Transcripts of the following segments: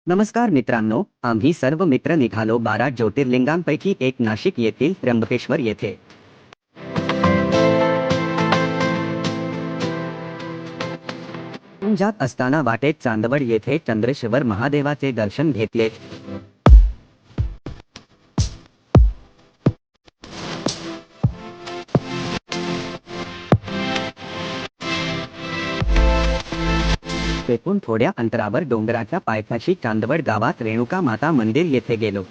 नमस्कार मित्रांनो, आम्ही सर्व मित्र निघालो 12 ज्योतिर्लिंगांपैकी एक नाशिक येथील त्र्यंबकेश्वर येथे. जात असताना वाटेत चांदवड येथे चंद्रेश्वर महादेवाचे दर्शन घेतले. तेथून थोड्या अंतरावर डोंगराच्या पायथ्याशी चांदवड गावात रेणुका माता मंदिर येथे गेलो.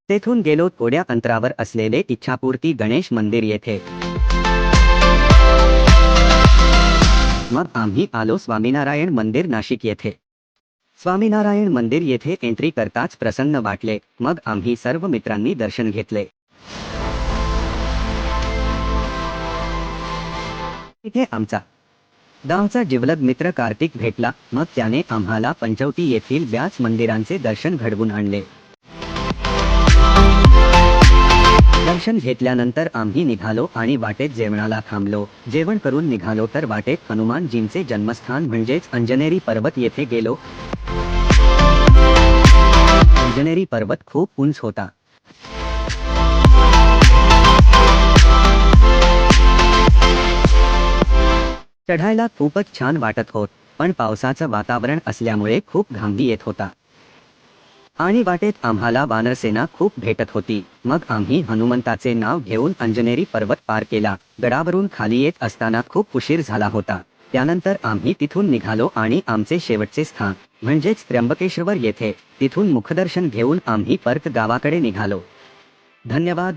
तेथून गेलो थोड्या अंतरावर असलेले इच्छापूर्ती गणेश मंदिर येथे. मग आम्ही आलो स्वामीनारायण मंदिर नाशिक येथे. स्वामीनारायण मंदिर येथे एंट्री करताच प्रसन्न वाटले. मग आम्ही सर्व मित्रांनी दर्शन घेतले. तिथे आमचा गावचा जिवलग मित्र कार्तिक भेटला. मग त्याने आम्हाला पंचवटी येथील व्यास मंदिरांचे दर्शन घडवून आणले. दर्शन घेतल्यानंतर आम्ही निघालो आणि वाटेत जेवणाला थांबलो. जेवण करून निघालो तर वाटेत हनुमानजींचे जन्मस्थान म्हणजेच अंजनेरी पर्वत येथे गेलो. अंजनेरी पर्वत खूप उंच होता. चढायला खूपच छान वाटत होत, पण पावसाचं वातावरण असल्यामुळे खूप घाम येत होता. आणि वाटेत आम्हाला वानरसेना खूप भेटत होती. मग आम्ही हनुमंताचे नाव घेऊन अंजनेरी पर्वत पार केला. गडावरून खाली येत असताना खूप उशीर झाला होता. त्यानंतर आम्ही तिथून निघालो आणि आमचे शेवटचे स्थान म्हणजेच त्र्यंबकेश्वर येथे तिथून मुखदर्शन घेऊन आम्ही परत गावाकडे निघालो. धन्यवाद.